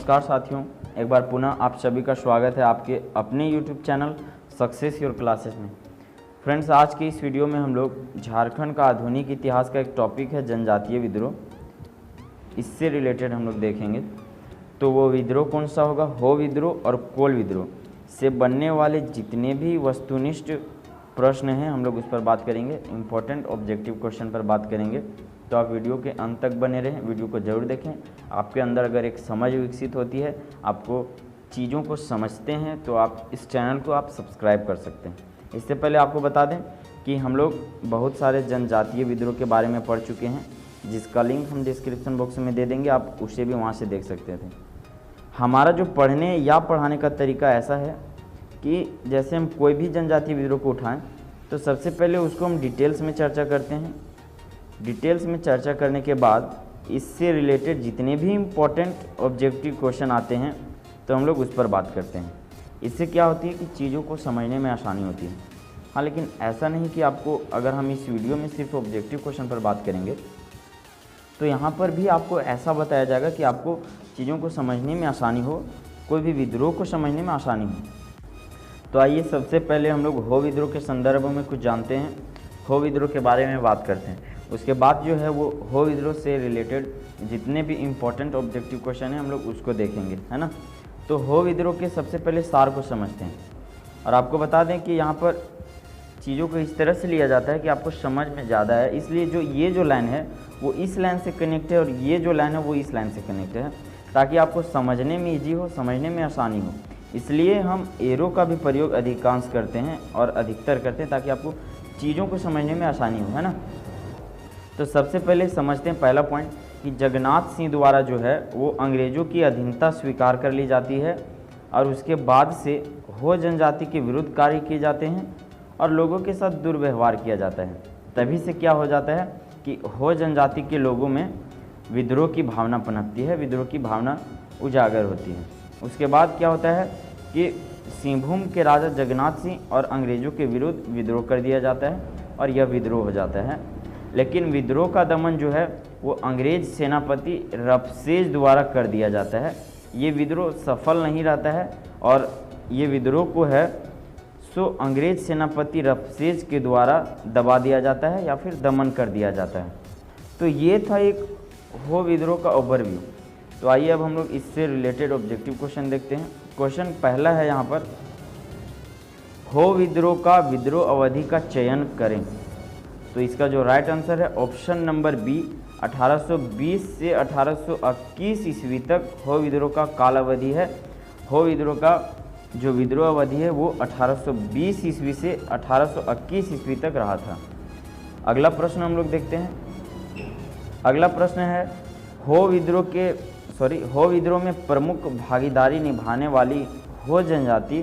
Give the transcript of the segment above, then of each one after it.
नमस्कार साथियों, एक बार पुनः आप सभी का स्वागत है आपके अपने YouTube channel success your classes में। फ्रेंड्स, आज की इस वीडियो में हम लोग झारखंड का आधुनिक इतिहास का एक टॉपिक है जनजातीय विद्रोह, इससे रिलेटेड हम लोग देखेंगे। तो वो विद्रोह कौन सा होगा? हो विद्रोह और कोल विद्रोह से बनने वाले जितने भी वस्तुनिष्ठ प्रश्न हैं हम लोग उस पर बात करेंगे। इम्पोर्टेंट ऑब्जेक्टिव क्वेश्चन पर बात करेंगे, तो आप वीडियो के अंत तक बने रहें, वीडियो को ज़रूर देखें। आपके अंदर अगर एक समझ विकसित होती है, आपको चीज़ों को समझते हैं, तो आप इस चैनल को आप सब्सक्राइब कर सकते हैं। इससे पहले आपको बता दें कि हम लोग बहुत सारे जनजातीय विद्रोह के बारे में पढ़ चुके हैं, जिसका लिंक हम डिस्क्रिप्शन बॉक्स में दे देंगे, आप उसे भी वहाँ से देख सकते थे। हमारा जो पढ़ने या पढ़ाने का तरीका ऐसा है कि जैसे हम कोई भी जनजातीय विद्रोह को उठाएं तो सबसे पहले उसको हम डिटेल्स में चर्चा करते हैं। डिटेल्स में चर्चा करने के बाद इससे रिलेटेड जितने भी इम्पोर्टेंट ऑब्जेक्टिव क्वेश्चन आते हैं तो हम लोग उस पर बात करते हैं। इससे क्या होती है कि चीज़ों को समझने में आसानी होती है। हाँ, लेकिन ऐसा नहीं कि आपको, अगर हम इस वीडियो में सिर्फ ऑब्जेक्टिव क्वेश्चन पर बात करेंगे तो यहाँ पर भी आपको ऐसा बताया जाएगा कि आपको चीज़ों को समझने में आसानी हो, कोई भी विद्रोह को समझने में आसानी हो। तो आइए सबसे पहले हम लोग हो विद्रोह के संदर्भ में कुछ जानते हैं, हो विद्रोह के बारे में बात करते हैं। उसके बाद जो है वो हो विद्रोह से रिलेटेड जितने भी इम्पोर्टेंट ऑब्जेक्टिव क्वेश्चन हैं हम लोग उसको देखेंगे, है ना। तो हो विद्रोह के सबसे पहले सार को समझते हैं। और आपको बता दें कि यहाँ पर चीज़ों को इस तरह से लिया जाता है कि आपको समझ में ज़्यादा है, इसलिए ये जो लाइन है वो इस लाइन से कनेक्ट है और ये जो लाइन है वो इस लाइन से कनेक्ट है, ताकि आपको समझने में ईजी हो, समझने में आसानी हो। इसलिए हम एरो का भी प्रयोग अधिकांश करते हैं और अधिकतर करते हैं, ताकि आपको चीज़ों को समझने में आसानी हो, है ना। तो सबसे पहले समझते हैं पहला पॉइंट कि जगन्नाथ सिंह द्वारा जो है वो अंग्रेज़ों की अधीनता स्वीकार कर ली जाती है और उसके बाद से हो जनजाति के विरुद्ध कार्य किए जाते हैं और लोगों के साथ दुर्व्यवहार किया जाता है। तभी से क्या हो जाता है कि हो जनजाति के लोगों में विद्रोह की भावना पनपती है, विद्रोह की भावना उजागर होती है। उसके बाद क्या होता है कि सिंहभूम के राजा जगन्नाथ सिंह और अंग्रेज़ों के विरुद्ध विद्रोह कर दिया जाता है और यह विद्रोह हो जाता है। लेकिन विद्रोह का दमन जो है वो अंग्रेज सेनापति रफसेज द्वारा कर दिया जाता है। ये विद्रोह सफल नहीं रहता है और ये विद्रोह को है सो अंग्रेज सेनापति रफसेज के द्वारा दबा दिया जाता है या फिर दमन कर दिया जाता है। तो ये था एक हो विद्रोह का ओवरव्यू। तो आइए अब हम लोग इससे रिलेटेड ऑब्जेक्टिव क्वेश्चन देखते हैं। क्वेश्चन पहला है यहाँ पर, हो विद्रोह का विद्रोह अवधि का चयन करें। तो इसका जो राइट आंसर है ऑप्शन नंबर बी, 1820 से 1821 ईस्वी तक हो विद्रोह का काल अवधि है। हो विद्रोह का जो विद्रोह अवधि है वो 1820 ईस्वी से 1821 ईस्वी तक रहा था। अगला प्रश्न हम लोग देखते हैं। अगला प्रश्न है, हो विद्रोह में प्रमुख भागीदारी निभाने वाली हो जनजाति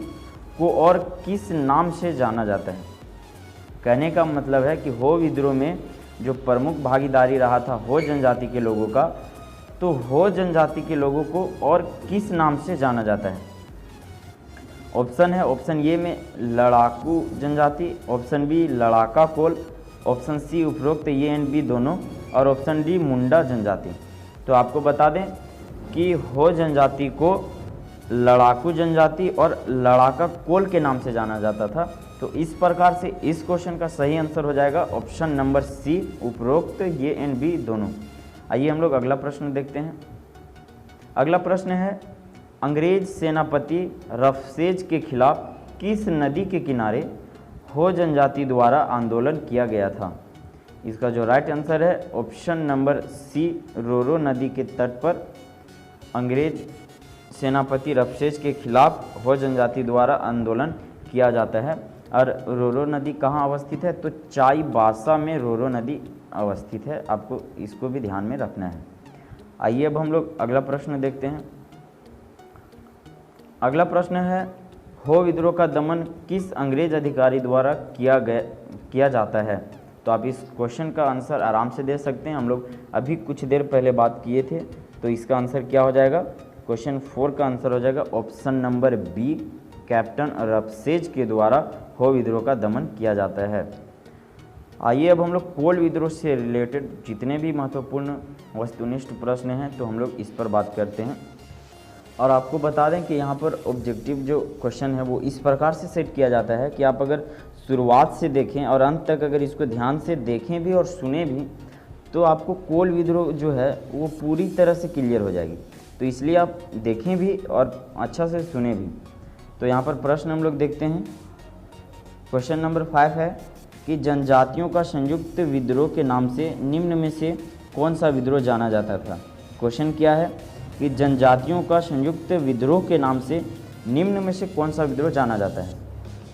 को और किस नाम से जाना जाता है। कहने का मतलब है कि हो विद्रोह में जो प्रमुख भागीदारी रहा था हो जनजाति के लोगों का, तो हो जनजाति के लोगों को और किस नाम से जाना जाता है। ऑप्शन है, ऑप्शन ए में लड़ाकू जनजाति, ऑप्शन बी लड़ाका कोल, ऑप्शन सी उपरोक्त ए एंड बी दोनों, और ऑप्शन डी मुंडा जनजाति। तो आपको बता दें कि हो जनजाति को लड़ाकू जनजाति और लड़ाका कोल के नाम से जाना जाता था। तो इस प्रकार से इस क्वेश्चन का सही आंसर हो जाएगा ऑप्शन नंबर सी, उपरोक्त ए एंड बी दोनों। आइए हम लोग अगला प्रश्न देखते हैं। अगला प्रश्न है, अंग्रेज सेनापति रफसेज के खिलाफ किस नदी के किनारे हो जनजाति द्वारा आंदोलन किया गया था। इसका जो राइट आंसर है ऑप्शन नंबर सी, रोरो नदी के तट पर अंग्रेज सेनापति रफसेज के खिलाफ हो जनजाति द्वारा आंदोलन किया जाता है। और रोरो नदी कहाँ अवस्थित है? तो चाईबासा में रोरो नदी अवस्थित है, आपको इसको भी ध्यान में रखना है। आइए अब हम लोग अगला प्रश्न देखते हैं। अगला प्रश्न है, हो विद्रोह का दमन किस अंग्रेज अधिकारी द्वारा किया जाता है। तो आप इस क्वेश्चन का आंसर आराम से दे सकते हैं, हम लोग अभी कुछ देर पहले बात किए थे। तो इसका आंसर क्या हो जाएगा? क्वेश्चन 4 का आंसर हो जाएगा ऑप्शन नंबर बी, कैप्टन रफसेज के द्वारा हो विद्रोह का दमन किया जाता है। आइए अब हम लोग कोल विद्रोह से रिलेटेड जितने भी महत्वपूर्ण वस्तुनिष्ठ प्रश्न हैं तो हम लोग इस पर बात करते हैं। और आपको बता दें कि यहाँ पर ऑब्जेक्टिव जो क्वेश्चन है वो इस प्रकार से सेट किया जाता है कि आप अगर शुरुआत से देखें और अंत तक अगर इसको ध्यान से देखें भी और सुने भी तो आपको कोल विद्रोह जो है वो पूरी तरह से क्लियर हो जाएगी। तो इसलिए आप देखें भी और अच्छा से सुने भी। तो यहाँ पर प्रश्न हम लोग देखते हैं। क्वेश्चन नंबर 5 है कि जनजातियों का संयुक्त विद्रोह के नाम से निम्न में से कौन सा विद्रोह जाना जाता था। क्वेश्चन क्या है कि जनजातियों का संयुक्त विद्रोह के नाम से निम्न में से कौन सा विद्रोह जाना जाता है।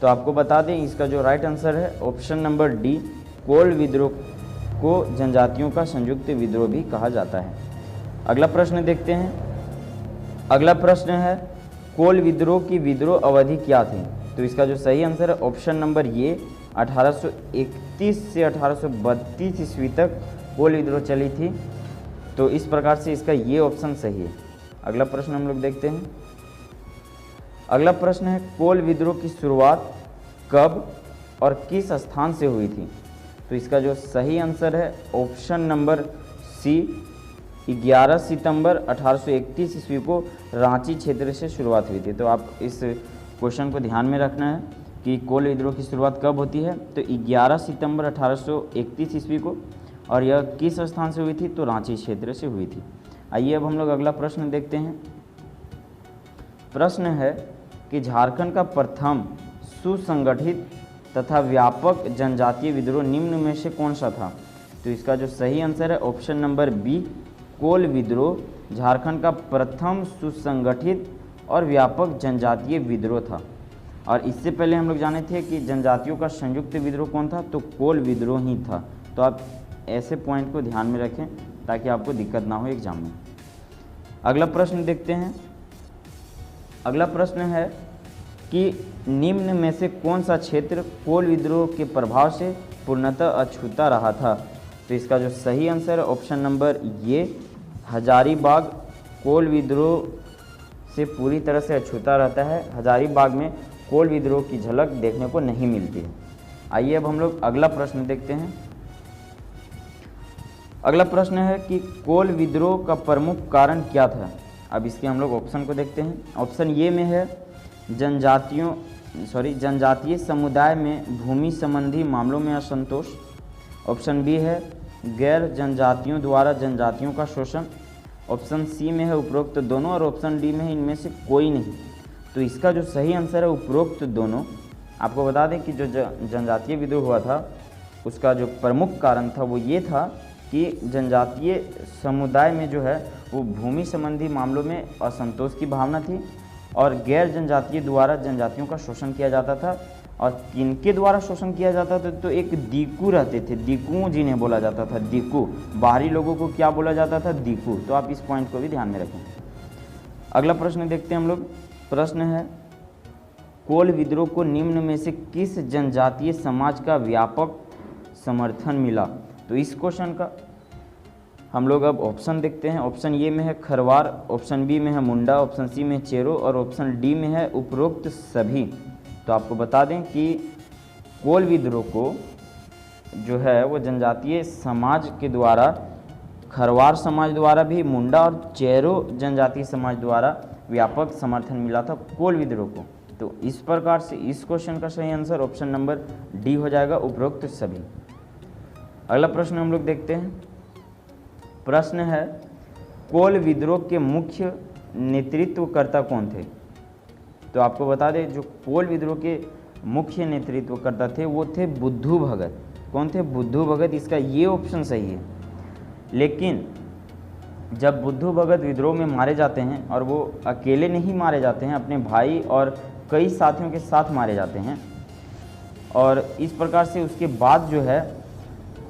तो आपको बता दें इसका जो राइट आंसर है ऑप्शन नंबर डी, कोल विद्रोह को जनजातियों का संयुक्त विद्रोह भी कहा जाता है। अगला प्रश्न देखते हैं। अगला प्रश्न है कोल विद्रोह की विद्रोह अवधि क्या थी। तो इसका जो सही आंसर है ऑप्शन नंबर ये 1831 से 1832 ईस्वी तक कोल विद्रोह चली थी। तो इस प्रकार से इसका ये ऑप्शन सही है। अगला प्रश्न हम लोग देखते हैं। अगला प्रश्न है कोल विद्रोह की शुरुआत कब और किस स्थान से हुई थी। तो इसका जो सही आंसर है ऑप्शन नंबर सी, 11 सितंबर 1831 ईस्वी को रांची क्षेत्र से शुरुआत हुई थी। तो आप इस क्वेश्चन को ध्यान में रखना है कि कोल विद्रोह की शुरुआत कब होती है। तो 11 सितंबर 1831 ईस्वी को, और यह किस स्थान से हुई थी, तो रांची क्षेत्र से हुई थी। आइए अब हम लोग अगला प्रश्न देखते हैं। प्रश्न है कि झारखंड का प्रथम सुसंगठित तथा व्यापक जनजातीय विद्रोह निम्न में से कौन सा था। तो इसका जो सही आंसर है ऑप्शन नंबर बी, कोल विद्रोह झारखंड का प्रथम सुसंगठित और व्यापक जनजातीय विद्रोह था। और इससे पहले हम लोग जाने थे कि जनजातियों का संयुक्त विद्रोह कौन था, तो कोल विद्रोह ही था। तो आप ऐसे पॉइंट को ध्यान में रखें ताकि आपको दिक्कत ना हो एग्जाम में। अगला प्रश्न देखते हैं। अगला प्रश्न है कि निम्न में से कौन सा क्षेत्र कोल विद्रोह के प्रभाव से पूर्णतः अछूता रहा था। तो इसका जो सही आंसर है ऑप्शन नंबर ये, हजारीबाग कोल विद्रोह से पूरी तरह से अछूता रहता है। हजारीबाग में कोल विद्रोह की झलक देखने को नहीं मिलती है। आइए अब हम लोग अगला प्रश्न देखते हैं। अगला प्रश्न है कि कोल विद्रोह का प्रमुख कारण क्या था। अब इसके हम लोग ऑप्शन को देखते हैं। ऑप्शन ये में है जनजातीय समुदाय में भूमि संबंधी मामलों में असंतोष। ऑप्शन बी है गैर जनजातियों द्वारा जनजातियों का शोषण। ऑप्शन सी में है उपरोक्त दोनों, और ऑप्शन डी में है इनमें से कोई नहीं। तो इसका जो सही आंसर है उपरोक्त दोनों। आपको बता दें कि जो जनजातीय विद्रोह हुआ था उसका जो प्रमुख कारण था वो ये था कि जनजातीय समुदाय में जो है वो भूमि संबंधी मामलों में असंतोष की भावना थी, और गैर जनजातीय द्वारा जनजातियों का शोषण किया जाता था। और किनके द्वारा शोषण किया जाता था, तो एक दीकू रहते थे, दीकू जिन्हें बोला जाता था, दीकू। बाहरी लोगों को क्या बोला जाता था, दीकू। तो आप इस पॉइंट को भी ध्यान में रखें। अगला प्रश्न देखते हैं हम लोग। प्रश्न है कोल विद्रोह को निम्न में से किस जनजातीय समाज का व्यापक समर्थन मिला। तो इस क्वेश्चन का हम लोग अब ऑप्शन देखते हैं। ऑप्शन ए में है खरवार, ऑप्शन बी में है मुंडा, ऑप्शन सी में चेरो, और ऑप्शन डी में है उपरोक्त सभी। तो आपको बता दें कि कोल विद्रोह को जो है वो जनजातीय समाज के द्वारा, खरवार समाज द्वारा भी, मुंडा और चेरो जनजातीय समाज द्वारा व्यापक समर्थन मिला था कोल विद्रोह को। तो इस प्रकार से इस क्वेश्चन का सही आंसर ऑप्शन नंबर डी हो जाएगा, उपरोक्त सभी। अगला प्रश्न हम लोग देखते हैं। प्रश्न है कोल विद्रोह के मुख्य नेतृत्वकर्ता कौन थे। तो आपको बता दें जो कोल विद्रोह के मुख्य नेतृत्वकर्ता थे वो थे बुद्धू भगत। कौन थे, बुद्धू भगत। इसका ये ऑप्शन सही है। लेकिन जब बुद्धू भगत विद्रोह में मारे जाते हैं, और वो अकेले नहीं मारे जाते हैं, अपने भाई और कई साथियों के साथ मारे जाते हैं, और इस प्रकार से उसके बाद जो है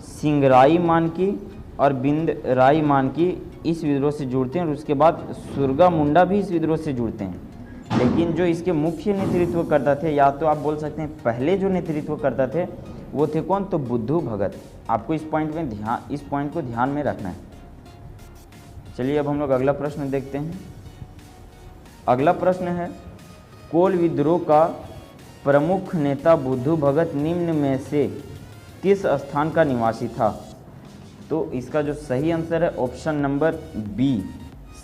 सिंगराई मानकी और बिंदराई मानकी इस विद्रोह से जुड़ते हैं, और उसके बाद सुरगा मुंडा भी इस विद्रोह से जुड़ते हैं। लेकिन जो इसके मुख्य नेतृत्व करता थे, या तो आप बोल सकते हैं पहले जो नेतृत्व करता थे वो थे कौन, तो बुद्धू भगत। आपको इस पॉइंट को ध्यान में रखना है। चलिए अब हम लोग अगला प्रश्न देखते हैं। अगला प्रश्न है कोल विद्रोह का प्रमुख नेता बुद्धू भगत निम्न में से किस स्थान का निवासी था। तो इसका जो सही आंसर है ऑप्शन नंबर बी,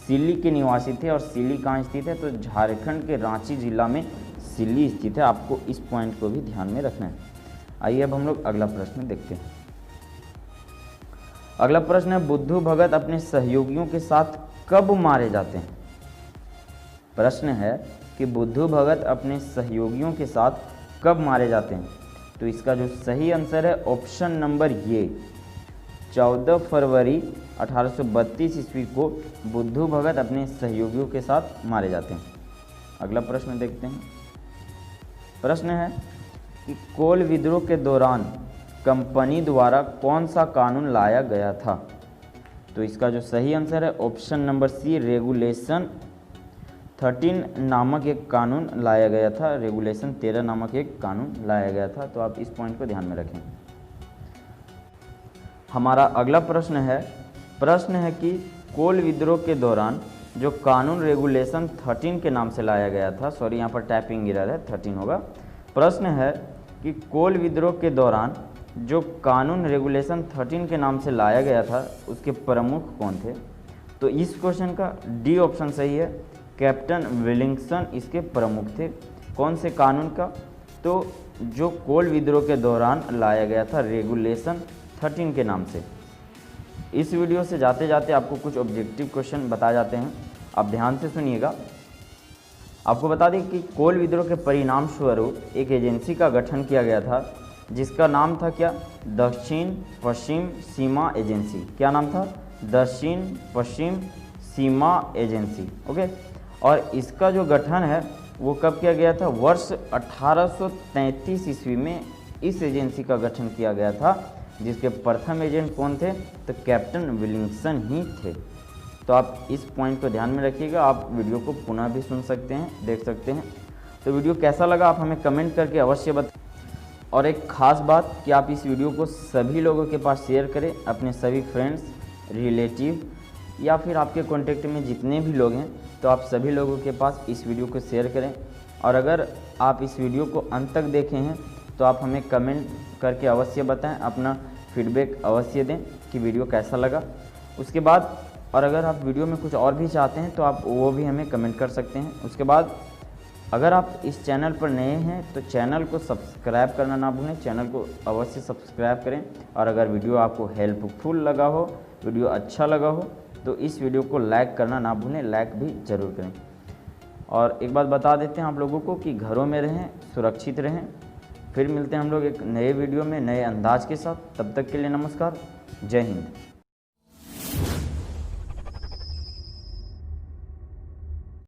सिल्ली के निवासी थे। और सिल्ली कहाँ स्थित है? तो झारखंड के रांची जिला में सिल्ली स्थित है। आपको इस पॉइंट को भी ध्यान में रखना है। आइए अब हम लोग अगला प्रश्न देखते हैं। अगला प्रश्न है, बुद्धू भगत अपने सहयोगियों के साथ कब मारे जाते हैं? प्रश्न है कि बुद्धू भगत अपने सहयोगियों के साथ कब मारे जाते हैं? तो इसका जो सही आंसर है ऑप्शन नंबर ये, 14 फरवरी 1832 ईस्वी को बुद्धू भगत अपने सहयोगियों के साथ मारे जाते हैं। अगला प्रश्न देखते हैं। प्रश्न है कि कोल विद्रोह के दौरान कंपनी द्वारा कौन सा कानून लाया गया था? तो इसका जो सही आंसर है ऑप्शन नंबर सी, रेगुलेशन 13 नामक एक कानून लाया गया था। रेगुलेशन 13 नामक एक कानून लाया गया था। तो आप इस पॉइंट को ध्यान में रखें। हमारा अगला प्रश्न है कि कोल विद्रोह के दौरान जो कानून रेगुलेशन 13 के नाम से लाया गया था, सॉरी यहाँ पर टाइपिंग एरर है, 13 होगा। प्रश्न है कि कोल विद्रोह के दौरान जो कानून रेगुलेशन 13 के नाम से लाया गया था उसके प्रमुख कौन थे? तो इस क्वेश्चन का डी ऑप्शन सही है, कैप्टन विलिंगसन इसके प्रमुख थे। कौन से कानून का? तो जो कोल विद्रोह के दौरान लाया गया था रेगुलेशन 13 के नाम से। इस वीडियो से जाते जाते आपको कुछ ऑब्जेक्टिव क्वेश्चन बताए जाते हैं, आप ध्यान से सुनिएगा। आपको बता दें कि कोल विद्रोह के परिणाम स्वरूप एक एजेंसी का गठन किया गया था जिसका नाम था क्या? दक्षिण पश्चिम सीमा एजेंसी। क्या नाम था? दक्षिण पश्चिम सीमा एजेंसी। ओके, और इसका जो गठन है वो कब किया गया था? वर्ष 1833 ईस्वी में इस एजेंसी का गठन किया गया था, जिसके प्रथम एजेंट कौन थे? तो कैप्टन विलिंगसन ही थे। तो आप इस पॉइंट को ध्यान में रखिएगा। आप वीडियो को पुनः भी सुन सकते हैं, देख सकते हैं। तो वीडियो कैसा लगा आप हमें कमेंट करके अवश्य बताएं। और एक ख़ास बात कि आप इस वीडियो को सभी लोगों के पास शेयर करें, अपने सभी फ्रेंड्स, रिलेटिव या फिर आपके कॉन्टेक्ट में जितने भी लोग हैं, तो आप सभी लोगों के पास इस वीडियो को शेयर करें। और अगर आप इस वीडियो को अंत तक देखे हैं तो आप हमें कमेंट करके अवश्य बताएं, अपना फीडबैक अवश्य दें कि वीडियो कैसा लगा। उसके बाद और अगर आप वीडियो में कुछ और भी चाहते हैं तो आप वो भी हमें कमेंट कर सकते हैं। उसके बाद अगर आप इस चैनल पर नए हैं तो चैनल को सब्सक्राइब करना ना भूलें, चैनल को अवश्य सब्सक्राइब करें। और अगर वीडियो आपको हेल्पफुल लगा हो, वीडियो अच्छा लगा हो, तो इस वीडियो को लाइक करना ना भूलें, लाइक भी ज़रूर करें। और एक बात बता देते हैं आप लोगों को कि घरों में रहें, सुरक्षित रहें। फिर मिलते हैं हम लोग एक नए वीडियो में नए अंदाज के साथ। तब तक के लिए नमस्कार, जय हिंद।